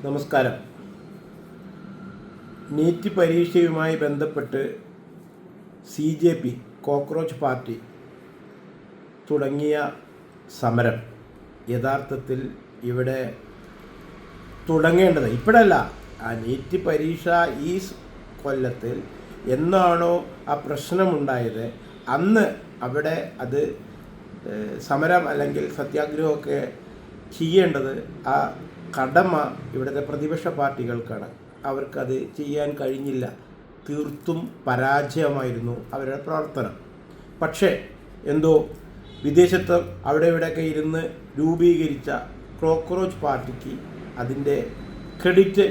നമസ്കാരം. നീറ്റ് പരീക്ഷയുമായി ബന്ധപ്പെട്ട് CJP cockroach party തുടങ്ങിയ സമരം യഥാർത്ഥത്തിൽ ഇവിടെ തുടങ്ങേണ്ടത് ഇപ്പോഴല്ല. ആ നീറ്റ് പരീക്ഷ ഈ കൊല്ലത്തിൽ എന്നാണോ ആ പ്രശ്നമുണ്ടായത് അന്ന് അവിടെ അത് സമരം അല്ലെങ്കിൽ സത്യാഗ്രഹമൊക്കെ ചെയ്യേണ്ടത് ആ കടമ ഇവിടുത്തെ പ്രതിപക്ഷ പാർട്ടികൾക്കാണ്. അവർക്കത് ചെയ്യാൻ കഴിഞ്ഞില്ല. തീർത്തും പരാജയമായിരുന്നു അവരുടെ പ്രവർത്തനം. പക്ഷേ എന്തോ വിദേശത്ത് അവിടെ ഇവിടെയൊക്കെ ഇരുന്ന് രൂപീകരിച്ച കോക്രോച്ച് പാർട്ടിക്ക് അതിൻ്റെ ക്രെഡിറ്റ്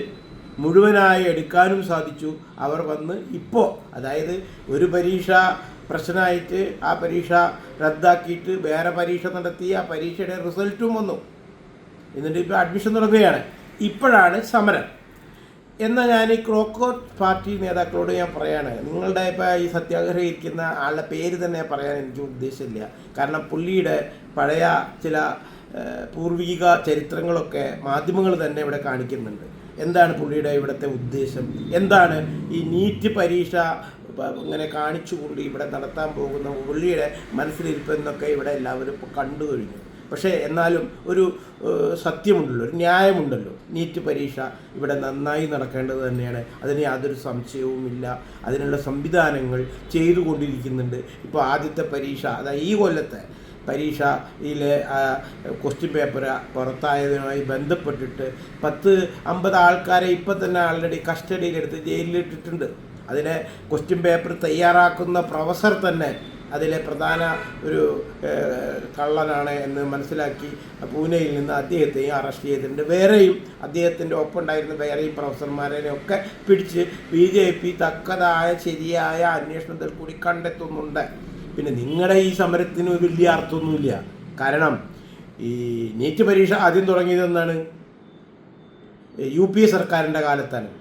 മുഴുവനായി എടുക്കാനും സാധിച്ചു. അവർ വന്ന് ഇപ്പോൾ അതായത് ഒരു പരീക്ഷ പ്രശ്നമായിട്ട് ആ പരീക്ഷ റദ്ദാക്കിയിട്ട് വേറെ പരീക്ഷ നടത്തി ആ പരീക്ഷയുടെ റിസൾട്ടും വന്നു. എന്നിട്ട് ഇപ്പോൾ അഡ്മിഷൻ തുടങ്ങുകയാണ്. ഇപ്പോഴാണ് സമരം. എന്നാൽ ഞാൻ ഈ കോക്രോച്ച് പാർട്ടി നേതാക്കളോട് ഞാൻ പറയാണ്, നിങ്ങളുടെ ഇപ്പോൾ ഈ സത്യാഗ്രഹം ഇരിക്കുന്ന ആളുടെ പേര് തന്നെ പറയാൻ എനിക്ക് ഉദ്ദേശമില്ല. കാരണം പുള്ളിയുടെ പഴയ ചില പൂർവിക ചരിത്രങ്ങളൊക്കെ മാധ്യമങ്ങൾ തന്നെ ഇവിടെ കാണിക്കുന്നുണ്ട്. എന്താണ് പുള്ളിയുടെ ഇവിടുത്തെ ഉദ്ദേശം, എന്താണ് ഈ നീറ്റ് പരീക്ഷ ഇങ്ങനെ കാണിച്ചുകൊണ്ട് ഇവിടെ നടത്താൻ പോകുന്ന പുള്ളിയുടെ മനസ്സിലിരിപ്പെന്നൊക്കെ ഇവിടെ എല്ലാവരും ഇപ്പോൾ കണ്ടു കഴിഞ്ഞു. പക്ഷേ എന്നാലും ഒരു സത്യമുണ്ടല്ലോ, ഒരു ന്യായമുണ്ടല്ലോ. നീറ്റ് പരീക്ഷ ഇവിടെ നന്നായി നടക്കേണ്ടത് തന്നെയാണ്. അതിന് യാതൊരു സംശയവുമില്ല. അതിനുള്ള സംവിധാനങ്ങൾ ചെയ്തുകൊണ്ടിരിക്കുന്നുണ്ട്. ഇപ്പോൾ ആദ്യത്തെ പരീക്ഷ, അതായത് ഈ കൊല്ലത്തെ പരീക്ഷയിലെ ക്വസ്റ്റ്യൻ പേപ്പർ പുറത്തായതുമായി ബന്ധപ്പെട്ടിട്ട് 10-50 ആൾക്കാരെ ഇപ്പം തന്നെ ആൾറെഡി കസ്റ്റഡിയിലെടുത്ത് ജയിലിലിട്ടിട്ടുണ്ട്. അതിലെ ക്വസ്റ്റ്യൻ പേപ്പർ തയ്യാറാക്കുന്ന പ്രൊഫസർ തന്നെ അതിലെ പ്രധാന ഒരു കള്ളനാണ് എന്ന് മനസ്സിലാക്കി പൂനെയിൽ നിന്ന് അദ്ദേഹത്തെയും അറസ്റ്റ് ചെയ്തിട്ടുണ്ട്. വേറെയും അദ്ദേഹത്തിൻ്റെ ഒപ്പം ഉണ്ടായിരുന്ന വേറെയും പ്രൊഫസർമാരെയൊക്കെ പിടിച്ച് BJP തക്കതായ ശരിയായ അന്വേഷണത്തിൽ കൂടി കണ്ടെത്തുന്നുണ്ട്. പിന്നെ നിങ്ങളുടെ ഈ സമരത്തിന് വലിയ അർത്ഥമൊന്നുമില്ല. കാരണം ഈ നീറ്റ് പരീക്ഷ ആദ്യം തുടങ്ങിയതെന്നാണ്? UPA സർക്കാരിൻ്റെ കാലത്താണ്.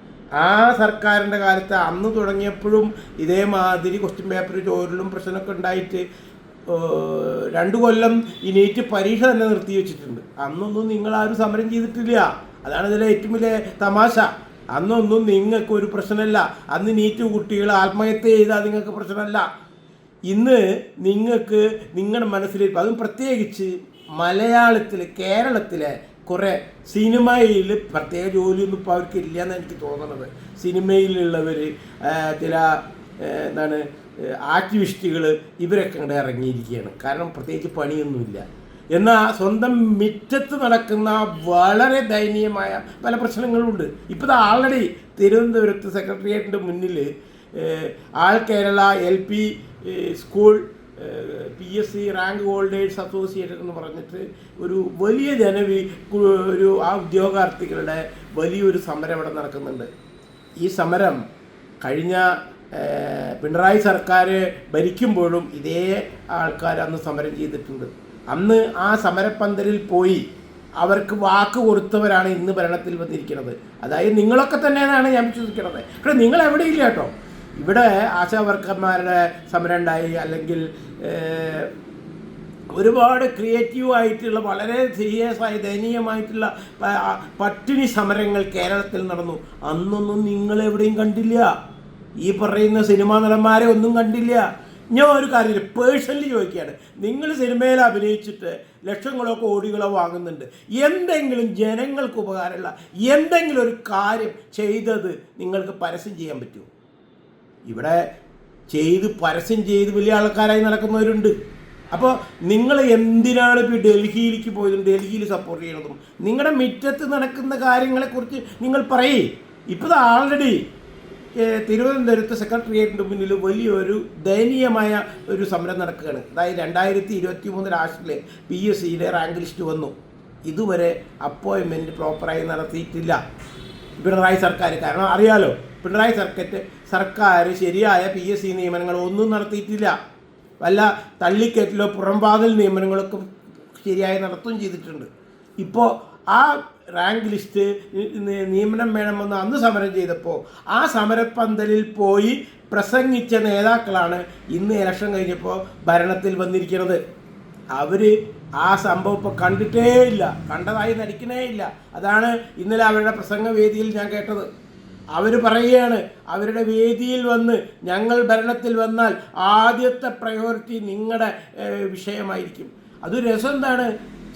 ആ സർക്കാരിൻ്റെ കാലത്ത് അന്ന് തുടങ്ങിയപ്പോഴും ഇതേമാതിരി ക്വസ്റ്റ്യൻ പേപ്പർ ചോരലും പ്രശ്നമൊക്കെ ഉണ്ടായിട്ട് 2 കൊല്ലം ഈ നീറ്റ് പരീക്ഷ തന്നെ നിർത്തി വെച്ചിട്ടുണ്ട്. അന്നൊന്നും നിങ്ങളാരും സമരം ചെയ്തിട്ടില്ല. അതാണ് ഇതിലെ ഏറ്റവും വലിയ തമാശ. അന്നൊന്നും നിങ്ങൾക്കൊരു പ്രശ്നമല്ല. അന്ന് നീറ്റ് കുട്ടികൾ ആത്മഹത്യ ചെയ്താൽ നിങ്ങൾക്ക് പ്രശ്നമല്ല. ഇന്ന് നിങ്ങൾക്ക് നിങ്ങളുടെ മനസ്സിലിരിക്കും. അതും പ്രത്യേകിച്ച് മലയാളത്തിൽ കേരളത്തിലെ കുറേ സിനിമയിൽ പ്രത്യേക ജോലിയൊന്നും ഇപ്പോൾ അവർക്ക് ഇല്ല എന്ന് എനിക്ക് തോന്നുന്നത്. സിനിമയിലുള്ളവർ ചില എന്താണ് ആക്ടിവിസ്റ്റുകൾ ഇവരൊക്കെ അങ്ങോട്ട് ഇറങ്ങിയിരിക്കുകയാണ്. കാരണം പ്രത്യേകിച്ച് പണിയൊന്നുമില്ല. എന്നാൽ സ്വന്തം മുറ്റത്ത് നടക്കുന്ന വളരെ ദയനീയമായ പല പ്രശ്നങ്ങളുണ്ട്. ഇപ്പോൾ ഇത് ആൾറെഡി തിരുവനന്തപുരത്ത് സെക്രട്ടേറിയറ്റിൻ്റെ മുന്നിൽ all Kerala LP school PSC rank holders association എന്ന് പറഞ്ഞിട്ട് ഒരു വലിയ ഒരു ആ ഉദ്യോഗാർത്ഥികളുടെ വലിയൊരു സമരം ഇവിടെ നടക്കുന്നുണ്ട്. ഈ സമരം കഴിഞ്ഞ പിണറായി സർക്കാർ ഭരിക്കുമ്പോഴും ഇതേ ആൾക്കാർ അന്ന് സമരം ചെയ്തിട്ടുണ്ട്. അന്ന് ആ സമരപ്പന്തലിൽ പോയി അവർക്ക് വാക്ക് കൊടുത്തവരാണ് ഇന്ന് ഭരണത്തിൽ വന്നിരിക്കുന്നത്. അതായത് നിങ്ങളൊക്കെ തന്നെയാണ് ഞാൻ വിശ്വസിക്കുന്നത്. പക്ഷേ നിങ്ങൾ എവിടെയില്ല കേട്ടോ. ഇവിടെ ആശാവർക്കർമാരുടെ സമരം ഉണ്ടായി, അല്ലെങ്കിൽ ഒരുപാട് ക്രിയേറ്റീവായിട്ടുള്ള വളരെ സീരിയസ് ആയി ദയനീയമായിട്ടുള്ള പട്ടിണി സമരങ്ങൾ കേരളത്തിൽ നടന്നു. അന്നൊന്നും നിങ്ങളെവിടെയും കണ്ടില്ല. ഈ പറയുന്ന സിനിമാ നടന്മാരെ ഒന്നും കണ്ടില്ല. ഞാൻ ഒരു കാര്യം പേഴ്സണലി ചോദിക്കുകയാണ്, നിങ്ങൾ സിനിമയിൽ അഭിനയിച്ചിട്ട് ലക്ഷങ്ങളോ കോടികളോ വാങ്ങുന്നുണ്ട്. എന്തെങ്കിലും ജനങ്ങൾക്ക് ഉപകാരമുള്ള എന്തെങ്കിലും ഒരു കാര്യം ചെയ്തത് നിങ്ങൾക്ക് പരസ്യം ചെയ്യാൻ പറ്റുമോ? ഇവിടെ പരസ്യം ചെയ്ത് വലിയ ആൾക്കാരായി നടക്കുന്നവരുണ്ട്. അപ്പോൾ നിങ്ങൾ എന്തിനാണ് ഇപ്പോൾ ഡൽഹിയിലേക്ക് പോയതും ഡൽഹിയിൽ സപ്പോർട്ട് ചെയ്യണതും? നിങ്ങളുടെ മുറ്റത്ത് നടക്കുന്ന കാര്യങ്ങളെക്കുറിച്ച് നിങ്ങൾ പറയേ. ഇപ്പോൾ ആൾറെഡി തിരുവനന്തപുരത്ത് സെക്രട്ടേറിയറ്റിൻ്റെ മുന്നിൽ വലിയൊരു ദയനീയമായ ഒരു സമരം നടക്കുകയാണ്. അതായത് 2023 ലാസ്റ്റിലെ PSCയുടെ റാങ്ക് ലിസ്റ്റ് വന്നു. ഇതുവരെ അപ്പോയിൻമെൻറ്റ് പ്രോപ്പറായി നടത്തിയിട്ടില്ല പിണറായി സർക്കാർ. കാരണം അറിയാലോ, പിണറായി സർക്കാർ ശരിയായ PSC നിയമനങ്ങൾ ഒന്നും നടത്തിയിട്ടില്ല. വല്ല തള്ളിക്കയറ്റിലോ പുറംപാകൽ നിയമനങ്ങളൊക്കെ ശരിയായി നടത്തുകയും ചെയ്തിട്ടുണ്ട്. ഇപ്പോൾ ആ റാങ്ക് ലിസ്റ്റ് നിയമനം വേണമെന്ന് അന്ന് സമരം ചെയ്തപ്പോൾ ആ സമരപ്പന്തലിൽ പോയി പ്രസംഗിച്ച നേതാക്കളാണ് ഇന്ന് ഇലക്ഷൻ കഴിഞ്ഞപ്പോൾ ഭരണത്തിൽ വന്നിരിക്കുന്നത്. അവർ ആ സംഭവം ഇപ്പോൾ കണ്ടിട്ടേ ഇല്ല, കണ്ടതായി നടിക്കണേ ഇല്ല. അതാണ് ഇന്നലെ അവരുടെ പ്രസംഗ വേദിയിൽ ഞാൻ കേട്ടത്. അവർ പറയുകയാണ്, അവരുടെ വേദിയിൽ വന്ന് ഞങ്ങൾ ഭരണത്തിൽ വന്നാൽ ആദ്യത്തെ പ്രയോറിറ്റി നിങ്ങളുടെ വിഷയമായിരിക്കും. അതൊരു രസം എന്താണ്,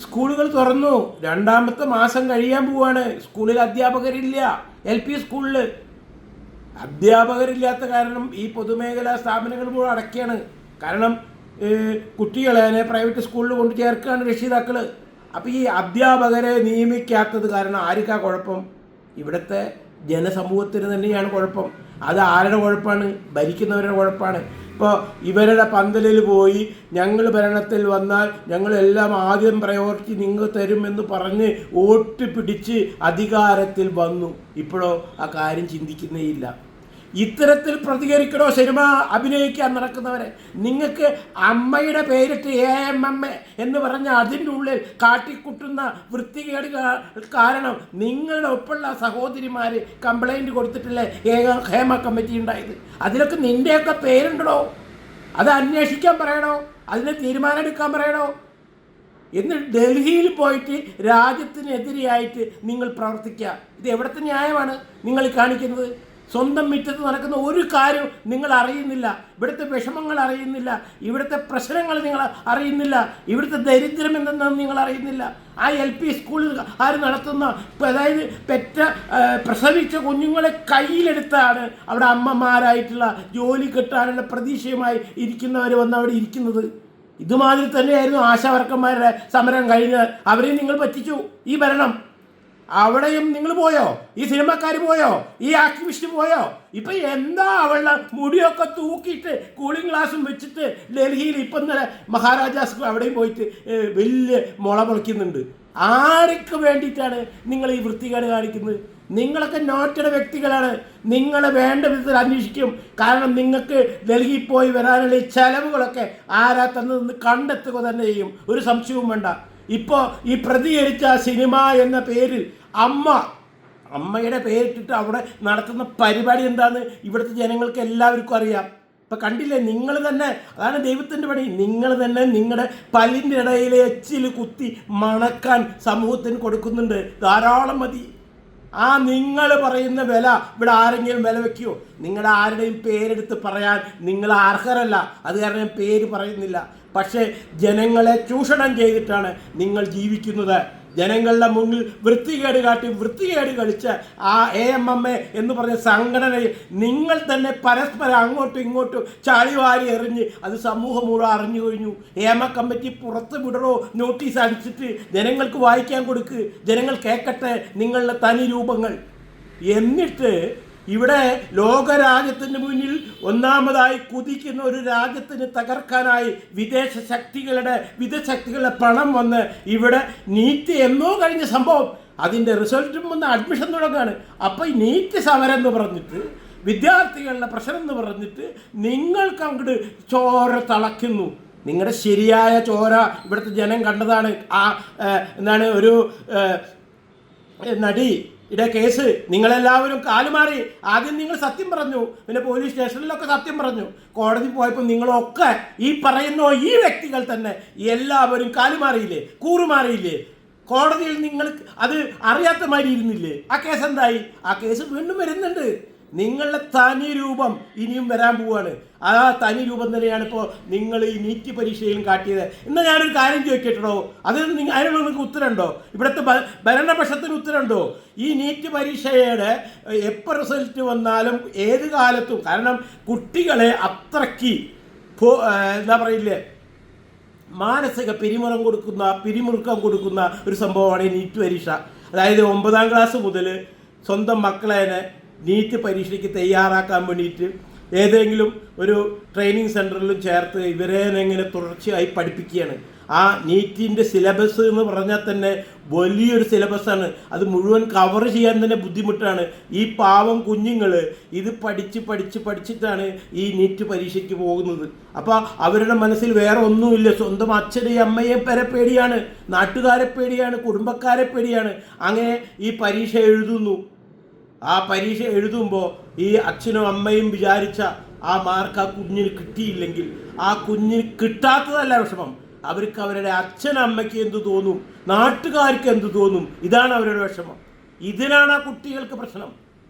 സ്കൂളുകൾ തുറന്നു, 2ാമത്തെ മാസം കഴിയാൻ പോവാണ്, സ്കൂളിൽ അധ്യാപകരില്ല. LP സ്കൂളിൽ അധ്യാപകരില്ലാത്ത കാരണം ഈ പൊതുമേഖലാ സ്ഥാപനങ്ങൾ മുഴുവൻ അടയ്ക്കുകയാണ്. കാരണം കുട്ടികളെ പ്രൈവറ്റ് സ്കൂളിൽ കൊണ്ട് ചേർക്കുകയാണ് രക്ഷിതാക്കൾ. അപ്പോൾ ഈ അധ്യാപകരെ നിയമിക്കാത്തത് കാരണം ആർക്കാ കുഴപ്പം? ഇവിടുത്തെ ജനസമൂഹത്തിന് തന്നെയാണ് കുഴപ്പം. അത് ആരുടെ കുഴപ്പമാണ്? ഭരിക്കുന്നവരുടെ കുഴപ്പമാണ്. ഇപ്പോൾ ഇവരുടെ പന്തലിൽ പോയി ഞങ്ങൾ ഭരണത്തിൽ വന്നാൽ ഞങ്ങളെല്ലാം ആദ്യം പ്രയോറിറ്റി നിങ്ങൾ തരുമെന്ന് പറഞ്ഞ് വോട്ട് പിടിച്ച് അധികാരത്തിൽ വന്നു. ഇപ്പോഴോ ആ കാര്യം ചിന്തിക്കുന്നേയില്ല. ഇത്തരത്തിൽ പ്രതികരിക്കണോ സിനിമ അഭിനയിക്കാൻ നടക്കുന്നവരെ? നിങ്ങൾക്ക് അമ്മയുടെ പേരിട്ട് AMM എന്ന് പറഞ്ഞ അതിൻ്റെ ഉള്ളിൽ കാട്ടിക്കുട്ടുന്ന വൃത്തികേട് കാരണം നിങ്ങളുടെ ഒപ്പമുള്ള സഹോദരിമാർ കംപ്ലൈൻറ്റ് കൊടുത്തിട്ടില്ലേ ഹേമ കമ്മിറ്റി ഉണ്ടായത്? അതിലൊക്കെ നിൻ്റെയൊക്കെ പേരുണ്ടോ? അത് അന്വേഷിക്കാൻ പറയണോ? അതിന് തീരുമാനം എടുക്കാൻ പറയണോ? എന്നിട്ട് ഡൽഹിയിൽ പോയിട്ട് രാജ്യത്തിനെതിരെയായിട്ട് നിങ്ങൾ പ്രവർത്തിക്കുക. ഇത് എവിടുത്തെ ന്യായമാണ് നിങ്ങൾ കാണിക്കുന്നത്? സ്വന്തം മുറ്റത്ത് നടക്കുന്ന ഒരു കാര്യം നിങ്ങൾ അറിയുന്നില്ല, ഇവിടുത്തെ വിഷമങ്ങൾ അറിയുന്നില്ല, ഇവിടുത്തെ പ്രശ്നങ്ങൾ നിങ്ങൾ അറിയുന്നില്ല, ഇവിടുത്തെ ദരിദ്രം എന്തെന്ന് നിങ്ങൾ അറിയുന്നില്ല. ആ LP സ്കൂളിൽ ആര് നടത്തുന്ന, അതായത് പ്രസവിച്ച കുഞ്ഞുങ്ങളെ കയ്യിലെടുത്താണ് അവിടെ അമ്മമാരായിട്ടുള്ള ജോലി കിട്ടാനുള്ള പ്രതീക്ഷയുമായി ഇരിക്കുന്നവർ വന്ന് അവിടെ ഇരിക്കുന്നത്. ഇതുമാതിരി തന്നെയായിരുന്നു ആശാവർക്കന്മാരുടെ സമരം കഴിഞ്ഞ്. അവരെയും നിങ്ങൾ പറ്റിച്ചു ഈ ഭരണം. അവിടെയും നിങ്ങൾ പോയോ? ഈ സിനിമക്കാർ പോയോ? ഈ ആക്ടിവിസ്റ്റ് പോയോ? ഇപ്പം എന്താ അവളുടെ മുടിയൊക്കെ തൂക്കിയിട്ട് കൂളിംഗ് ഗ്ലാസും വെച്ചിട്ട് ഡൽഹിയിൽ ഇപ്പം തന്നെ മഹാരാജാസ് അവിടെയും പോയിട്ട് വലിയ മുള മുളയ്ക്കുന്നുണ്ട്. ആർക്ക് വേണ്ടിയിട്ടാണ് നിങ്ങൾ ഈ വൃത്തികേട് കാണിക്കുന്നത്? നിങ്ങളൊക്കെ നോട്ടഡ് വ്യക്തികളാണ്. നിങ്ങൾ വേണ്ട വിധത്തിൽ അന്വേഷിക്കും. കാരണം നിങ്ങൾക്ക് ഡൽഹിയിൽ പോയി വരാനുള്ള ചെലവുകളൊക്കെ ആരാ തന്നതെന്ന് കണ്ടെത്തുക തന്നെ ചെയ്യും, ഒരു സംശയവും വേണ്ട. ഇപ്പോൾ ഈ പ്രതികരിച്ച സിനിമ എന്ന പേരിൽ അമ്മയുടെ പേരിട്ടിട്ട് അവിടെ നടത്തുന്ന പരിപാടി എന്താണെന്ന് ഇവിടുത്തെ ജനങ്ങൾക്ക് എല്ലാവർക്കും അറിയാം. ഇപ്പം കണ്ടില്ലേ, നിങ്ങൾ തന്നെ, അതാണ് ദൈവത്തിൻ്റെ പണി, നിങ്ങൾ തന്നെ നിങ്ങളുടെ പല്ലിൻ്റെ ഇടയിലെ എച്ചിൽ കുത്തി മണക്കാൻ സമൂഹത്തിന് കൊടുക്കുന്നുണ്ട്. ധാരാളം മതി. നിങ്ങൾ പറയുന്ന വില ഇവിടെ ആരെങ്കിലും വില വയ്ക്കുമോ? നിങ്ങളുടെ ആരുടെയും പേരെടുത്ത് പറയാൻ നിങ്ങൾ അർഹരല്ല. അത് കാരണം ഞാൻ പേര് പറയുന്നില്ല. പക്ഷേ ജനങ്ങളെ ചൂഷണം ചെയ്തിട്ടാണ് നിങ്ങൾ ജീവിക്കുന്നത്. ജനങ്ങളുടെ മുന്നിൽ വൃത്തികേട് വൃത്തികേട് കളിച്ച് ആ AMM എന്ന് പറഞ്ഞ സംഘടനയിൽ നിങ്ങൾ തന്നെ പരസ്പരം അങ്ങോട്ടും ഇങ്ങോട്ടും ചാടിവാരി എറിഞ്ഞ് അത് സമൂഹം മുഴുവൻ അറിഞ്ഞു കഴിഞ്ഞു. ഹേമ കമ്മിറ്റി പുറത്ത് വിടണോ നോട്ടീസ് അടിച്ചിട്ട് ജനങ്ങൾക്ക് വായിക്കാൻ കൊടുക്ക്, ജനങ്ങൾ കേൾക്കട്ടെ നിങ്ങളുടെ തനി രൂപങ്ങൾ. എന്നിട്ട് ഇവിടെ ലോകരാജ്യത്തിന് മുന്നിൽ ഒന്നാമതായി കുതിക്കുന്ന ഒരു രാജ്യത്തിന് തകർക്കാനായി വിദേശശക്തികളുടെ പണം വന്ന് ഇവിടെ നീറ്റ് എന്നോ കഴിഞ്ഞ സംഭവം, അതിൻ്റെ റിസൾട്ടും വന്ന് അഡ്മിഷൻ തുടങ്ങുകയാണ്. അപ്പോൾ ഈ നീറ്റ് സമരം എന്ന് പറഞ്ഞിട്ട്, വിദ്യാർത്ഥികളുടെ പ്രശ്നം എന്ന് പറഞ്ഞിട്ട് നിങ്ങൾക്ക് അങ്ങോട്ട് ചോര തിളയ്ക്കുന്നു. നിങ്ങളുടെ ശരിയായ ചോര ഇവിടുത്തെ ജനം കണ്ടതാണ്. എന്താണ് ഒരു നടിയുടെ കേസ്, നിങ്ങളെല്ലാവരും കാലുമാറി. ആദ്യം നിങ്ങൾ സത്യം പറഞ്ഞു, പിന്നെ പോലീസ് സ്റ്റേഷനിലൊക്കെ സത്യം പറഞ്ഞു. കോടതി പോയപ്പോൾ നിങ്ങളൊക്കെ ഈ പറയുന്ന ഈ വ്യക്തികൾ തന്നെ എല്ലാവരും കാലുമാറിയില്ലേ, കൂറുമാറിയില്ലേ? കോടതിയിൽ നിങ്ങൾ അത് അറിയാത്ത മാതിരി ഇരുന്നില്ലേ? ആ കേസ് എന്തായി? ആ കേസ് വീണ്ടും വരുന്നുണ്ട്. നിങ്ങളുടെ തനി രൂപം ഇനിയും വരാൻ പോവുകയാണ്. ആ തനി രൂപം തന്നെയാണ് ഇപ്പോൾ നിങ്ങൾ ഈ നീറ്റ് പരീക്ഷയിലും കാട്ടിയത്. എന്നാൽ ഞാനൊരു കാര്യം ചോദിക്കട്ടോ, അത് അതിനുള്ള നിങ്ങൾക്ക് ഉത്തരമുണ്ടോ? ഇവിടുത്തെ ഭരണപക്ഷത്തിന് ഉത്തരമുണ്ടോ? ഈ നീറ്റ് പരീക്ഷയുടെ എപ്പോൾ റിസൾട്ട് വന്നാലും ഏത് കാലത്തും, കാരണം കുട്ടികളെ അത്രയ്ക്ക് എന്താ പറയില്ലേ, മാനസിക പിരിമുറുക്കം കൊടുക്കുന്ന ഒരു സംഭവമാണ് ഈ നീറ്റ് പരീക്ഷ. അതായത് 9ാം ക്ലാസ് മുതൽ സ്വന്തം മക്കളെ നീറ്റ് പരീക്ഷയ്ക്ക് തയ്യാറാക്കാൻ വേണ്ടിയിട്ട് ഏതെങ്കിലും ഒരു ട്രെയിനിങ് സെൻറ്ററിലും ചേർത്ത് ഇവരെ എങ്ങനെ തുടർച്ചയായി പഠിപ്പിക്കുകയാണ്. ആ നീറ്റിൻ്റെ സിലബസ് എന്ന് പറഞ്ഞാൽ തന്നെ വലിയൊരു സിലബസാണ്. അത് മുഴുവൻ കവർ ചെയ്യാൻ തന്നെ ബുദ്ധിമുട്ടാണ്. ഈ പാവം കുഞ്ഞുങ്ങൾ ഇത് പഠിച്ചിട്ടാണ് ഈ നീറ്റ് പരീക്ഷയ്ക്ക് പോകുന്നത്. അപ്പോൾ അവരുടെ മനസ്സിൽ വേറെ ഒന്നുമില്ല, സ്വന്തം അച്ഛനെയും അമ്മയെയും പേടിയാണ്, നാട്ടുകാരെ പേടിയാണ്, കുടുംബക്കാരെ പേടിയാണ്. അങ്ങനെ ഈ പരീക്ഷ എഴുതുന്നു. ആ പരീക്ഷ എഴുതുമ്പോൾ ഈ അച്ഛനും അമ്മയും വിചാരിച്ച ആ മാർക്ക് ആ കുഞ്ഞിന് കിട്ടിയില്ലെങ്കിൽ, ആ കുഞ്ഞിന് കിട്ടാത്തതല്ല വിഷമം, അവർക്ക് അവരുടെ അച്ഛനമ്മയ്ക്ക് എന്ത് തോന്നും, നാട്ടുകാർക്ക് എന്ത് തോന്നും, ഇതാണ് അവരുടെ വിഷമം. ഇതിനാണ് ആ കുട്ടികൾക്ക് പ്രശ്നം.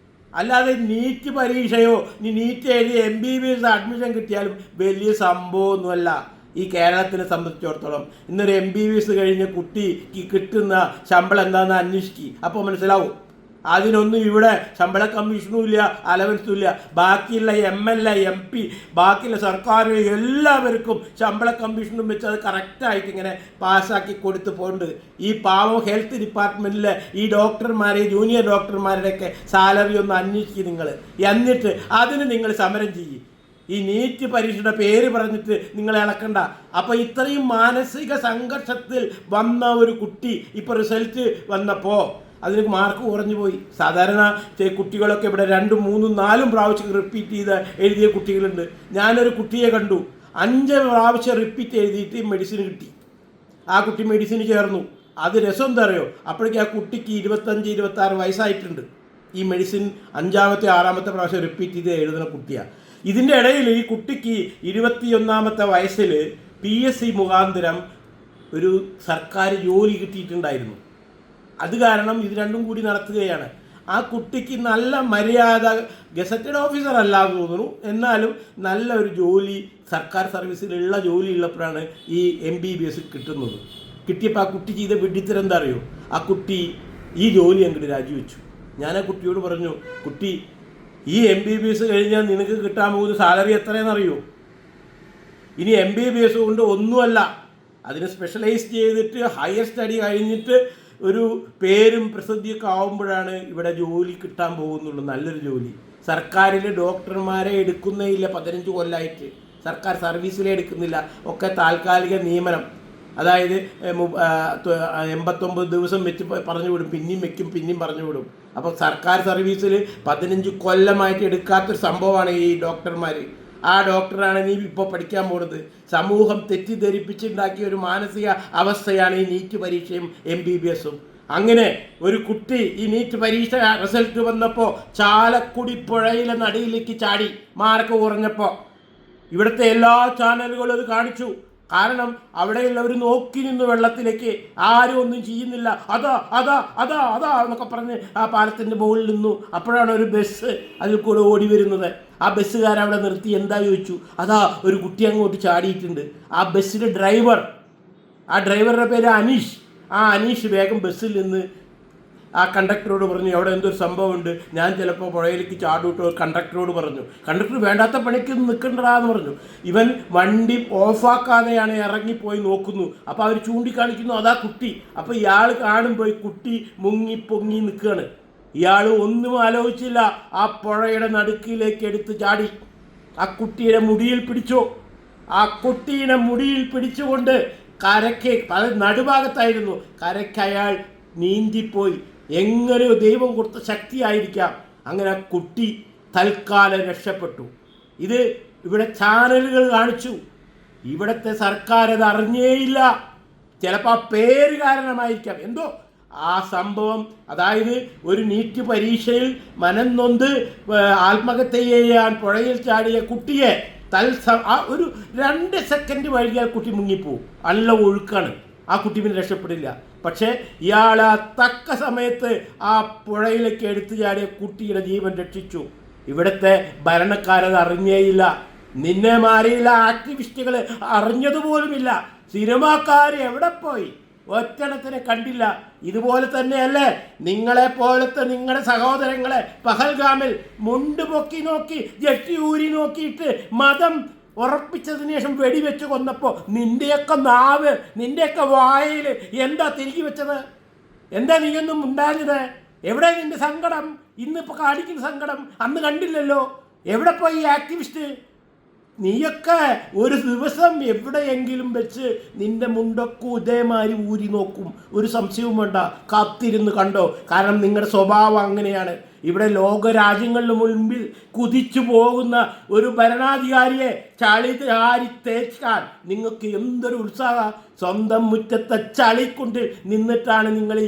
അല്ലാതെ നീറ്റ് പരീക്ഷയോ നീറ്റ് എഴുതി MBBS അഡ്മിഷൻ കിട്ടിയാലും വലിയ സംഭവമൊന്നുമല്ല ഈ കേരളത്തിനെ സംബന്ധിച്ചിടത്തോളം. ഇന്നൊരു MBBS കഴിഞ്ഞ കുട്ടിക്ക് കിട്ടുന്ന ശമ്പളം എന്താണെന്ന് അന്വേഷിക്കുക, അപ്പോൾ മനസ്സിലാവും. അതിനൊന്നും ഇവിടെ ശമ്പള കമ്മീഷനും ഇല്ല, അലവൻസും ഇല്ല. ബാക്കിയുള്ള MLA MP ബാക്കിയുള്ള സർക്കാർ എല്ലാവർക്കും ശമ്പള കമ്മീഷനും വെച്ച് അത് കറക്റ്റായിട്ട് ഇങ്ങനെ പാസ്സാക്കി കൊടുത്ത് പോകുന്നുണ്ട്. ഈ പാവം ഹെൽത്ത് ഡിപ്പാർട്ട്മെൻറ്റിലെ ഈ ഡോക്ടർമാരെ, ജൂനിയർ ഡോക്ടർമാരുടെയൊക്കെ സാലറി ഒന്ന് അന്വേഷിക്കുക നിങ്ങൾ. എന്നിട്ട് അതിന് നിങ്ങൾ സമരം ചെയ്യും. ഈ നീറ്റ് പരീക്ഷയുടെ പേര് പറഞ്ഞിട്ട് നിങ്ങൾ ഇളക്കണ്ട. അപ്പോൾ ഇത്രയും മാനസിക സംഘർഷത്തിൽ വന്ന ഒരു കുട്ടി ഇപ്പോൾ റിസൾട്ട് വന്നപ്പോൾ അതിന് മാർക്ക് കുറഞ്ഞു പോയി. സാധാരണ കുട്ടികളൊക്കെ ഇവിടെ 2, 3, 4 പ്രാവശ്യം റിപ്പീറ്റ് ചെയ്ത് എഴുതിയ കുട്ടികളുണ്ട്. ഞാനൊരു കുട്ടിയെ കണ്ടു, 5 പ്രാവശ്യം റിപ്പീറ്റ് എഴുതിയിട്ട് മെഡിസിൻ കിട്ടി. ആ കുട്ടി മെഡിസിന് ചേർന്നു. അത് രസം എന്താ അറിയോ, അപ്പോഴേക്കും ആ കുട്ടിക്ക് 25, 26 വയസ്സായിട്ടുണ്ട്. ഈ മെഡിസിൻ 5ാമത്തെ 6ാമത്തെ പ്രാവശ്യം റിപ്പീറ്റ് ചെയ്ത് എഴുതുന്ന കുട്ടിയാണ്. ഇതിൻ്റെ ഇടയിൽ ഈ കുട്ടിക്ക് 21ാമത്തെ വയസ്സിൽ PSC മുഖാന്തരം ഒരു സർക്കാർ ജോലി കിട്ടിയിട്ടുണ്ടായിരുന്നു. അത് കാരണം ഇത് രണ്ടും കൂടി നടത്തുകയാണ്. ആ കുട്ടിക്ക് നല്ല മര്യാദ, ഗസറ്റഡ് ഓഫീസർ അല്ലാതെ തോന്നുന്നു, എന്നാലും നല്ല ഒരു ജോലി, സർക്കാർ സർവീസിലുള്ള ജോലി ഉള്ളപ്പോഴാണ് ഈ MBBS കിട്ടുന്നത്. കിട്ടിയപ്പോൾ ആ കുട്ടി ചെയ്ത വിഡ്ഢിത്തരം എന്താ അറിയോ, ആ കുട്ടി ഈ ജോലി അങ്ങോട്ട് രാജിവെച്ചു. ഞാൻ ആ കുട്ടിയോട് പറഞ്ഞു, കുട്ടി ഈ MBBS കഴിഞ്ഞാൽ നിനക്ക് കിട്ടാൻ പോകുന്ന സാലറി എത്രയെന്നറിയോ? ഇനി MBBS കൊണ്ട് ഒന്നുമല്ല, അതിന് സ്പെഷ്യലൈസ് ചെയ്തിട്ട് ഹയർ സ്റ്റഡി കഴിഞ്ഞിട്ട് ഒരു പേരും പ്രസിദ്ധിയൊക്കെ ആവുമ്പോഴാണ് ഇവിടെ ജോലി കിട്ടാൻ പോകുന്നുള്ളൂ, നല്ലൊരു ജോലി. സർക്കാരിൽ ഡോക്ടർമാരെ എടുക്കുന്നേയില്ല, 15 കൊല്ലമായിട്ട് സർക്കാർ സർവീസിലേ എടുക്കുന്നില്ല, ഒക്കെ താൽക്കാലിക നിയമനം. അതായത് 89 ദിവസം വെച്ച് പറഞ്ഞു വിടും, പിന്നെയും വെക്കും, പിന്നെയും പറഞ്ഞു വിടും. അപ്പോൾ സർക്കാർ സർവീസിൽ 15 കൊല്ലമായിട്ട് എടുക്കാത്തൊരു സംഭവമാണ് ഈ ഡോക്ടർമാർ. ആ ഡോക്ടറാണ് നീ ഇപ്പോൾ പഠിക്കാൻ പോകുന്നത്. സമൂഹം തെറ്റിദ്ധരിപ്പിച്ചുണ്ടാക്കിയ ഒരു മാനസിക അവസ്ഥയാണ് ഈ നീറ്റ് പരീക്ഷയും MBBSഉം. അങ്ങനെ ഒരു കുട്ടി ഈ നീറ്റ് പരീക്ഷ റിസൾട്ട് വന്നപ്പോൾ ചാലക്കുടി പുഴയിലെ നടിയിലേക്ക് ചാടി, മാർക്ക് കുറഞ്ഞപ്പോൾ. ഇവിടുത്തെ എല്ലാ ചാനലുകളും അത് കാണിച്ചു. കാരണം അവിടെയുള്ളവർ നോക്കി നിന്ന് വെള്ളത്തിലേക്ക്, ആരും ഒന്നും ചെയ്യുന്നില്ല. അതാ അതാ അതാ അതാ എന്നൊക്കെ പറഞ്ഞ് ആ പാലത്തിൻ്റെ മുകളിൽ നിന്നു. അപ്പോഴാണ് ഒരു ബസ് അതിൽ കൂടെ ഓടി വരുന്നത്. ആ ബസ്സുകാരവിടെ നിർത്തി എന്താ ചോദിച്ചു, അതാ ഒരു കുട്ടി അങ്ങോട്ട് ചാടിയിട്ടുണ്ട്. ആ ബസ്സിലെ ഡ്രൈവർ, ആ ഡ്രൈവറുടെ പേര് അനീഷ്. ആ അനീഷ് വേഗം ബസ്സിൽ നിന്ന് ആ കണ്ടക്ടറോട് പറഞ്ഞു, അവിടെ എന്തൊരു സംഭവമുണ്ട്, ഞാൻ ചിലപ്പോൾ പുഴയിലേക്ക് ചാടൂട്ടോ കണ്ടക്ടറോട് പറഞ്ഞു. കണ്ടക്ടർ വേണ്ടാത്ത പണിക്കൊന്നും നിൽക്കണ്ടാന്ന് പറഞ്ഞു. ഇവൻ വണ്ടി ഓഫാക്കാതെയാണ് ഇറങ്ങിപ്പോയി നോക്കുന്നു. അപ്പോൾ അവർ ചൂണ്ടിക്കാണിക്കുന്നു, അതാ കുട്ടി. അപ്പോൾ ഇയാൾ കാണുമ്പോൾ കുട്ടി മുങ്ങി പൊങ്ങി നിൽക്കുകയാണ്. ഇയാൾ ഒന്നും ആലോചിച്ചില്ല, ആ പുഴയുടെ നടുക്കിലേക്ക് എടുത്ത് ചാടി. ആ കുട്ടിയുടെ മുടിയിൽ പിടിച്ചു. ആ കുട്ടീനെ മുടിയിൽ പിടിച്ചുകൊണ്ട് കരയ്ക്ക്, നടുഭാഗത്തായിരുന്നു, കരയ്ക്ക് അയാൾ നീന്തിപ്പോയി. എങ്ങനെ ദൈവം കൊടുത്ത ശക്തിയായിരിക്കാം. അങ്ങനെ കുട്ടി തൽക്കാലം രക്ഷപ്പെട്ടു. ഇത് ഇവിടെ ചാനലുകൾ കാണിച്ചു. ഇവിടുത്തെ സർക്കാർ അത് അറിഞ്ഞേയില്ല. ചിലപ്പോൾ ആ പേര് കാരണമായിരിക്കാം എന്തോ ആ സംഭവം. അതായത് ഒരു നീറ്റ് പരീക്ഷയിൽ മനം നൊന്ത് ആത്മഹത്യ ചെയ്യാൻ പുഴയിൽ ചാടിയ കുട്ടിയെ ഒരു 2 സെക്കൻഡ് വൈകിയാൽ കുട്ടി മുങ്ങിപ്പോവും. നല്ല ഒഴുക്കാണ്, ആ കുട്ടി പിന്നെ രക്ഷപ്പെടില്ല. പക്ഷേ ഇയാൾ ആ തക്ക സമയത്ത് ആ പുഴയിലേക്ക് എടുത്തു ചാടിയ കുട്ടിയുടെ ജീവൻ രക്ഷിച്ചു. ഇവിടുത്തെ ഭരണക്കാരത് അറിഞ്ഞേയില്ല. നിന്നെ മാറിയില്ല, ആക്ടിവിസ്റ്റുകൾ അറിഞ്ഞതുപോലുമില്ല. സിനിമാക്കാർ എവിടെ പോയി? ഒറ്റണത്തിനെ കണ്ടില്ല. ഇതുപോലെ തന്നെയല്ലേ നിങ്ങളെപ്പോലത്തെ നിങ്ങളുടെ സഹോദരങ്ങളെ പഹൽഗാമിൽ മുണ്ട് പൊക്കി നോക്കി, ജട്ടി ഊരി നോക്കിയിട്ട് മതം ഉറപ്പിച്ചതിന് ശേഷം വെടിവെച്ച് കൊന്നപ്പോൾ നിൻ്റെയൊക്കെ നാവ്, നിൻ്റെയൊക്കെ വായിൽ എന്താ തിരികെ വെച്ചത്? എന്താ നീയൊന്നും ഉണ്ടായിരുന്നത്? എവിടെ നിൻ്റെ സങ്കടം? ഇന്നിപ്പോൾ കാണിക്കുന്ന സങ്കടം അന്ന് കണ്ടില്ലല്ലോ. എവിടെ പോയി ഈ ആക്ടിവിസ്റ്റ്? നീയൊക്കെ ഒരു ദിവസം എവിടെയെങ്കിലും വെച്ച് നിൻ്റെ മുണ്ടൊക്കെ ഇതേമാതിരി ഊരി നോക്കും, ഒരു സംശയവും വേണ്ട. കാത്തിരുന്ന് കണ്ടോ. കാരണം നിങ്ങളുടെ സ്വഭാവം അങ്ങനെയാണ്. ഇവിടെ ലോകരാജ്യങ്ങളുടെ മുൻപിൽ കുതിച്ചു പോകുന്ന ഒരു ഭരണാധികാരിയെ ചാരി തേച്ചാൽ നിങ്ങൾക്ക് എന്തൊരു ഉത്സാഹം. സ്വന്തം മുറ്റത്തെ ചളിക്കൊണ്ട് നിന്നിട്ടാണ് നിങ്ങൾ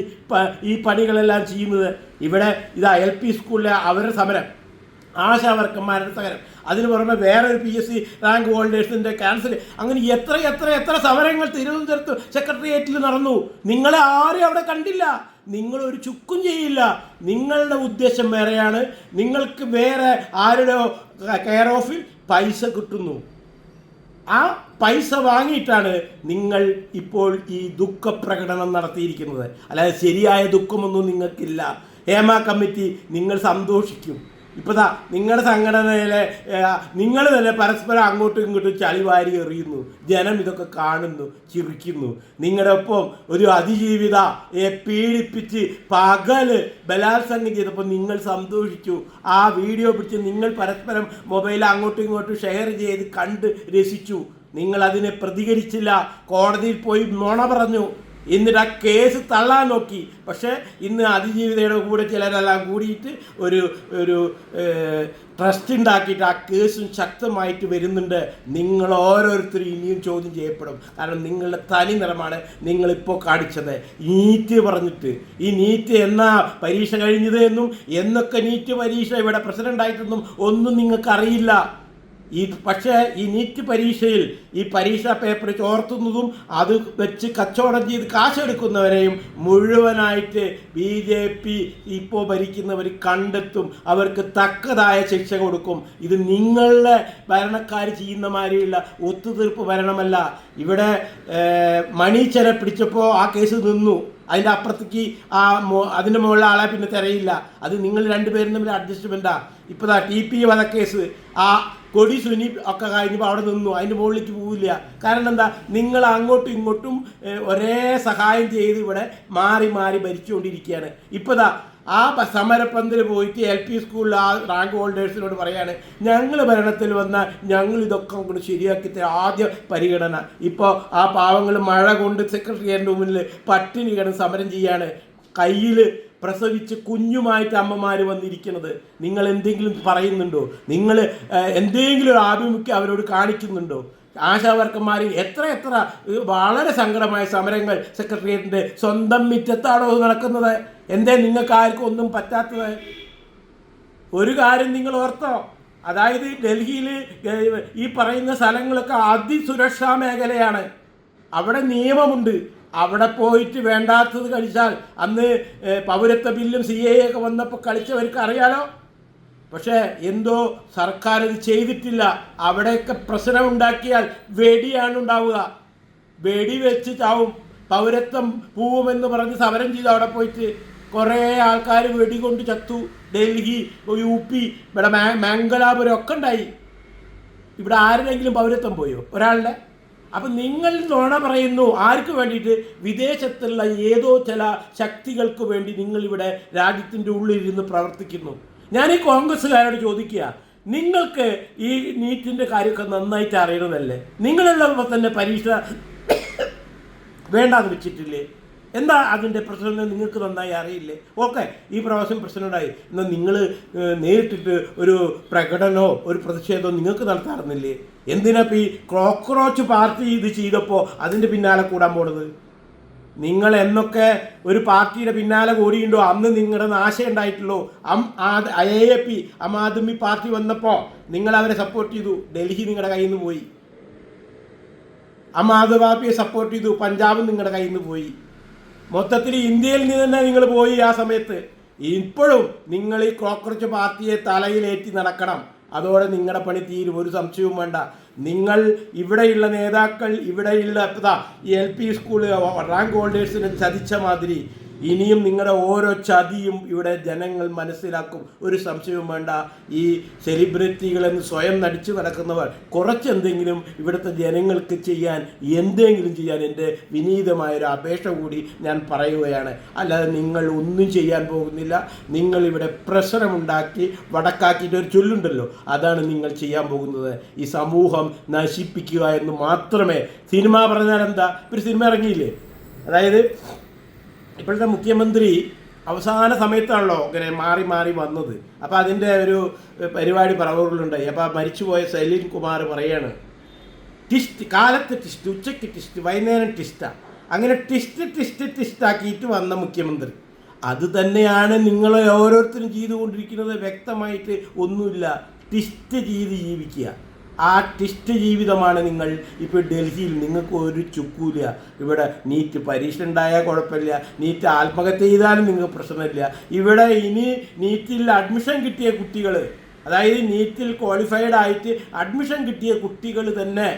ഈ പണികളെല്ലാം ചെയ്യുന്നത്. ഇവിടെ ഇതാ LP സ്കൂളിലെ അവരുടെ സമരം. ആശാവർക്കന്മാരുടെ സമരം, അതിന് പുറമെ വേറൊരു PSC റാങ്ക് ഹോൾഡേഴ്സിൻ്റെ ക്യാൻസൽ, അങ്ങനെ എത്ര എത്ര എത്ര സമരങ്ങൾ തിരുവനന്തപുരത്ത് സെക്രട്ടേറിയറ്റിൽ നടന്നു. നിങ്ങളെ ആരും അവിടെ കണ്ടില്ല, നിങ്ങളൊരു ചുക്കും ചെയ്യില്ല. നിങ്ങളുടെ ഉദ്ദേശം വേറെയാണ്. നിങ്ങൾക്ക് വേറെ ആരുടെ കെയർ ഓഫിൽ പൈസ കിട്ടുന്നു. ആ പൈസ വാങ്ങിയിട്ടാണ് നിങ്ങൾ ഇപ്പോൾ ഈ ദുഃഖപ്രകടനം നടത്തിയിരിക്കുന്നത്. അല്ലാതെ ശരിയായ ദുഃഖമൊന്നും നിങ്ങൾക്കില്ല. ഹേമ കമ്മിറ്റി നിങ്ങൾ സന്തോഷിക്കും. ഇപ്പോൾ നിങ്ങളുടെ സംഘടനയിലെ നിങ്ങൾ തന്നെ പരസ്പരം അങ്ങോട്ടും ഇങ്ങോട്ടും ചളിവാരി എറിയുന്നു. ജനം ഇതൊക്കെ കാണുന്നു, ചിരിക്കുന്നു. നിങ്ങളുടെ ഒപ്പം ഒരു അതിജീവിതയെ പീഡിപ്പിച്ച് പകല് ബലാത്സംഗം ചെയ്തപ്പോൾ നിങ്ങൾ സന്തോഷിച്ചു. ആ വീഡിയോ പിടിച്ച് നിങ്ങൾ പരസ്പരം മൊബൈൽ അങ്ങോട്ടും ഇങ്ങോട്ടും ഷെയർ ചെയ്ത് കണ്ട് രസിച്ചു. നിങ്ങൾ അതിനെ പ്രതികരിച്ചില്ല, കോടതിയിൽ പോയി നുണ പറഞ്ഞു. എന്നിട്ട് ആ കേസ് തള്ളാൻ നോക്കി. പക്ഷേ ഇന്ന് അതിജീവിതയുടെ കൂടെ ചിലരെല്ലാം കൂടിയിട്ട് ഒരു ട്രസ്റ്റ് ഉണ്ടാക്കിയിട്ട് ആ കേസും ശക്തമായിട്ട് വരുന്നുണ്ട്. നിങ്ങൾ ഓരോരുത്തരും ഇനിയും ചോദ്യം ചെയ്യപ്പെടും. കാരണം നിങ്ങളുടെ തനി നിറമാണ് നിങ്ങളിപ്പോൾ കാണിച്ചത്. നീറ്റ് പറഞ്ഞിട്ട്, ഈ നീറ്റ് എന്നാ പരീക്ഷ കഴിഞ്ഞത് എന്നും എന്നൊക്കെ നീറ്റ് പരീക്ഷ ഇവിടെ പ്രസിഡൻ്റായിട്ടൊന്നും ഒന്നും നിങ്ങൾക്കറിയില്ല. പക്ഷേ ഈ നീറ്റ് പരീക്ഷയിൽ ഈ പരീക്ഷാ പേപ്പർ ചോർത്തുന്നതും അത് വെച്ച് കച്ചവടം ചെയ്ത് കാശെടുക്കുന്നവരെയും മുഴുവനായിട്ട് BJP ഇപ്പോൾ ഭരിക്കുന്നവർ കണ്ടെത്തും. അവർക്ക് തക്കതായ ശിക്ഷ കൊടുക്കും. ഇത് നിങ്ങളുടെ ഭരണക്കാർ ചെയ്യുന്ന മാതിരിയുള്ള ഒത്തുതീർപ്പ് ഭരണമല്ല. ഇവിടെ മണീച്ചനെ പിടിച്ചപ്പോൾ ആ കേസ് നിന്നു. അതിൻ്റെ അപ്പുറത്തേക്ക് അതിൻ്റെ മുകളിൽ ആളെ പിന്നെ തിരയില്ല. അത് നിങ്ങൾ രണ്ടുപേരും തമ്മിൽ അഡ്ജസ്റ്റ്മെൻറ്റാണ്. ഇപ്പോൾ TP വധക്കേസ്, ആ കൊടി സുനി ഒക്കെ കഴിഞ്ഞപ്പോൾ അവിടെ നിന്നു. അതിൻ്റെ മുകളിലേക്ക് പോവില്ല. കാരണം എന്താ, നിങ്ങൾ അങ്ങോട്ടും ഇങ്ങോട്ടും ഒരേ സഹായം ചെയ്ത് ഇവിടെ മാറി മാറി ഭരിച്ചുകൊണ്ടിരിക്കുകയാണ്. ഇപ്പോൾ ആ സമരപ്പന്തിൽ പോയിട്ട് LP സ്കൂളിൽ ആ റാങ്ക് ഹോൾഡേഴ്സിനോട് പറയാണ്, ഞങ്ങൾ ഭരണത്തിൽ വന്നാൽ ഞങ്ങൾ ഇതൊക്കെ അങ്ങോട്ട് ശരിയാക്കി തരാം, ആദ്യ പരിഗണന. ഇപ്പോൾ ആ പാവങ്ങൾ മഴ കൊണ്ട് സെക്രട്ടേറിയറ്റിൻ്റെ മുന്നിൽ പട്ടിണി കിടന്ന് സമരം ചെയ്യാണ്. കയ്യിൽ പ്രസവിച്ച് കുഞ്ഞുമായിട്ട് അമ്മമാർ വന്നിരിക്കുന്നത്. നിങ്ങൾ എന്തെങ്കിലും പറയുന്നുണ്ടോ? നിങ്ങൾ എന്തെങ്കിലും ഒരു ആഭിമുഖ്യം അവരോട് കാണിക്കുന്നുണ്ടോ? ആശാവർക്കന്മാർ എത്ര എത്ര വളരെ സങ്കടമായ സമരങ്ങൾ സെക്രട്ടേറിയറ്റിൻ്റെ സ്വന്തം മുറ്റത്താണോ നടക്കുന്നത്? എന്തേ നിങ്ങൾക്ക് ആർക്കും ഒന്നും പറ്റാത്തത്? ഒരു കാര്യം നിങ്ങൾ ഓർത്തോ, അതായത് ഡൽഹിയിൽ ഈ പറയുന്ന സ്ഥലങ്ങളൊക്കെ അതിസുരക്ഷാ മേഖലയാണ്. അവിടെ നിയമമുണ്ട്. അവിടെ പോയിട്ട് വേണ്ടാത്തത് കളിച്ചാൽ, അന്ന് പൗരത്വ ബില്ലും CAA ഒക്കെ വന്നപ്പോൾ കളിച്ചവർക്ക് അറിയാലോ. പക്ഷേ എന്തോ സർക്കാർ ഇത് ചെയ്തിട്ടില്ല. അവിടെയൊക്കെ പ്രശ്നം ഉണ്ടാക്കിയാൽ വെടിയാണ് ഉണ്ടാവുക. വെടി വെച്ച് ചാവും. പൗരത്വം പോവുമെന്ന് പറഞ്ഞ് സമരം ചെയ്തു അവിടെ പോയിട്ട് കുറേ ആൾക്കാർ വെടികൊണ്ട് ചത്തു. ഡൽഹി, UP, ഇവിടെ മംഗലാപുരം ഒക്കെ ഉണ്ടായി. ഇവിടെ ആരുടെങ്കിലും പൗരത്വം പോയോ ഒരാളുടെ? അപ്പം നിങ്ങൾ നുണ പറയുന്നു. ആർക്ക് വേണ്ടിയിട്ട്? വിദേശത്തുള്ള ഏതോ ചില ശക്തികൾക്ക് വേണ്ടി നിങ്ങളിവിടെ രാജ്യത്തിൻ്റെ ഉള്ളിലിരുന്ന് പ്രവർത്തിക്കുന്നു. ഞാൻ ഈ കോൺഗ്രസ്സുകാരോട് ചോദിക്കുക, നിങ്ങൾക്ക് ഈ നീറ്റിൻ്റെ കാര്യമൊക്കെ നന്നായിട്ട് അറിയണമല്ലേ? നിങ്ങളുള്ളപ്പോൾ തന്നെ പരീക്ഷ വേണ്ടാന്ന് വെച്ചിട്ടില്ലേ? എന്താ അതിൻ്റെ പ്രശ്നം നിങ്ങൾക്ക് നന്നായി അറിയില്ലേ? ഓക്കെ, ഈ പ്രാവശ്യം പ്രശ്നമുണ്ടായി, എന്നാൽ നിങ്ങൾ നേരിട്ടിട്ട് ഒരു പ്രകടനമോ ഒരു പ്രതിഷേധമോ നിങ്ങൾക്ക് നടത്താറുന്നില്ലേ? എന്തിനാ ഈ കോക്രോച്ച് പാർട്ടി ഇത് ചെയ്തപ്പോൾ അതിൻ്റെ പിന്നാലെ കൂടാൻ പോണത്? നിങ്ങൾ എന്നൊക്കെ ഒരു പാർട്ടിയുടെ പിന്നാലെ കൂടിയുണ്ടോ അന്ന് നിങ്ങളുടെ നാശം ഉണ്ടായിട്ടുള്ളൂ. AAP ആം ആദ്മി പാർട്ടി വന്നപ്പോൾ നിങ്ങൾ അവരെ സപ്പോർട്ട് ചെയ്തു. ഡൽഹി നിങ്ങളുടെ കയ്യിൽ നിന്ന് പോയി. ആം ആദ്മി പാർട്ടിയെ സപ്പോർട്ട് ചെയ്തു. പഞ്ചാബ് നിങ്ങളുടെ കയ്യിൽ നിന്ന് പോയി. മൊത്തത്തിൽ ഇന്ത്യയിൽ നിന്ന് തന്നെ നിങ്ങൾ പോയി ആ സമയത്ത്. ഇപ്പോഴും നിങ്ങൾ ഈ കോക്രോച്ച് പാർട്ടിയെ തലയിലേറ്റി നടക്കണം. അതോടെ നിങ്ങളുടെ പണി തീരും, ഒരു സംശയവും വേണ്ട. നിങ്ങൾ ഇവിടെയുള്ള നേതാക്കൾ, ഇവിടെയുള്ള LP സ്കൂൾ റാങ്ക് ഹോൾഡേഴ്സിനെ ചതിച്ച മാതിരി ഇനിയും നിങ്ങളുടെ ഓരോ ചതിയും ഇവിടെ ജനങ്ങൾ മനസ്സിലാക്കും, ഒരു സംശയവും വേണ്ട. ഈ സെലിബ്രിറ്റികളെന്ന് സ്വയം നടിച്ചു നടക്കുന്നവർ കുറച്ചെന്തെങ്കിലും ഇവിടുത്തെ ജനങ്ങൾക്ക് ചെയ്യാൻ, എന്തെങ്കിലും ചെയ്യാൻ എൻ്റെ വിനീതമായൊരു അപേക്ഷ കൂടി ഞാൻ പറയുകയാണ്. അല്ലാതെ നിങ്ങൾ ഒന്നും ചെയ്യാൻ പോകുന്നില്ല. നിങ്ങളിവിടെ പ്രശ്നമുണ്ടാക്കി വടക്കാക്കിയിട്ട് ഒരു ചൊല്ലുണ്ടല്ലോ, അതാണ് നിങ്ങൾ ചെയ്യാൻ പോകുന്നത്. ഈ സമൂഹം നശിപ്പിക്കുക എന്ന് മാത്രമേ. സിനിമ പറഞ്ഞാൽ എന്താ? ഒരു സിനിമ ഇറങ്ങിയില്ലേ, അതായത് ഇപ്പോഴത്തെ മുഖ്യമന്ത്രി അവസാന സമയത്താണല്ലോ ഇങ്ങനെ മാറി മാറി വന്നത്. അപ്പോൾ അതിൻ്റെ ഒരു പരിപാടി പറവൂരിലുണ്ടായി. അപ്പോൾ മരിച്ചുപോയ സലീം കുമാർ പറയാണ്, ടിസ്റ്റ് കാലത്ത് ടിസ്റ്റ്, ഉച്ചയ്ക്ക് ടിസ്റ്റ്, വൈകുന്നേരം ടിസ്റ്റാണ്. അങ്ങനെ ടിസ്റ്റാക്കിയിട്ട് വന്ന മുഖ്യമന്ത്രി അത് തന്നെയാണ് നിങ്ങൾ ഓരോരുത്തരും ചെയ്തുകൊണ്ടിരിക്കുന്നത്. വ്യക്തമായിട്ട് ഒന്നുമില്ല, ട്വിസ്റ്റ് ചെയ്ത് ജീവിക്കുക. ആ ട്വിസ്റ്റ് ജീവിതമാണ് നിങ്ങൾ ഇപ്പോൾ ഡൽഹിയിൽ. നിങ്ങൾക്ക് ഒരു ചുക്കൂല. ഇവിടെ നീറ്റ് പരീക്ഷ ഉണ്ടായാൽ കുഴപ്പമില്ല, നീറ്റ് ആത്മഹത്യ ചെയ്താലും നിങ്ങൾക്ക് പ്രശ്നമില്ല. ഇവിടെ ഇനി നീറ്റിൽ അഡ്മിഷൻ കിട്ടിയ കുട്ടികൾ, അതായത് നീറ്റിൽ ക്വാളിഫൈഡ് ആയിട്ട് അഡ്മിഷൻ കിട്ടിയ കുട്ടികൾ തന്നെ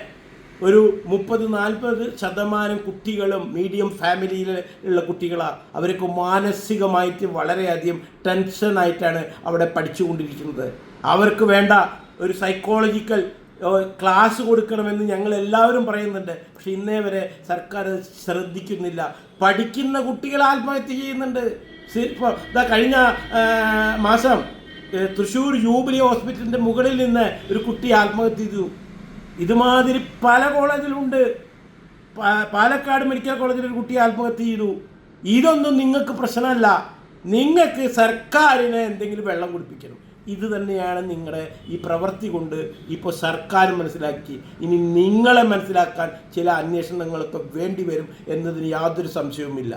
ഒരു 30-40% കുട്ടികളും മീഡിയം ഫാമിലിയിലുള്ള കുട്ടികളാണ്. അവർക്ക് മാനസികമായിട്ട് വളരെയധികം ടെൻഷനായിട്ടാണ് അവിടെ പഠിച്ചുകൊണ്ടിരിക്കുന്നത്. അവർക്ക് വേണ്ട ഒരു സൈക്കോളജിക്കൽ ക്ലാസ് കൊടുക്കണമെന്ന് ഞങ്ങൾ എല്ലാവരും പറയുന്നുണ്ട്. പക്ഷെ ഇന്നേ വരെ സർക്കാർ ശ്രദ്ധിക്കുന്നില്ല. പഠിക്കുന്ന കുട്ടികൾ ആത്മഹത്യ ചെയ്യുന്നുണ്ട്. ഇപ്പോൾ കഴിഞ്ഞ മാസം തൃശ്ശൂർ ജൂബിലി ഹോസ്പിറ്റലിൻ്റെ മുകളിൽ നിന്ന് ഒരു കുട്ടി ആത്മഹത്യ ചെയ്തു. ഇതുമാതിരി പല കോളേജിലുണ്ട്. പാലക്കാട് മെഡിക്കൽ കോളേജിൽ ഒരു കുട്ടി ആത്മഹത്യ ചെയ്തു. ഇതൊന്നും നിങ്ങൾക്ക് പ്രശ്നമല്ല. നിങ്ങൾക്ക് സർക്കാരിനെ എന്തെങ്കിലും വെള്ളം കുടിപ്പിക്കണം. ഇത് തന്നെയാണ് നിങ്ങളുടെ ഈ പ്രവൃത്തി കൊണ്ട് ഇപ്പോൾ സർക്കാർ മനസ്സിലാക്കി. ഇനി നിങ്ങളെ മനസ്സിലാക്കാൻ ചില അന്വേഷണങ്ങളൊക്കെ വേണ്ടി വരും എന്നതിന് യാതൊരു സംശയവുമില്ല.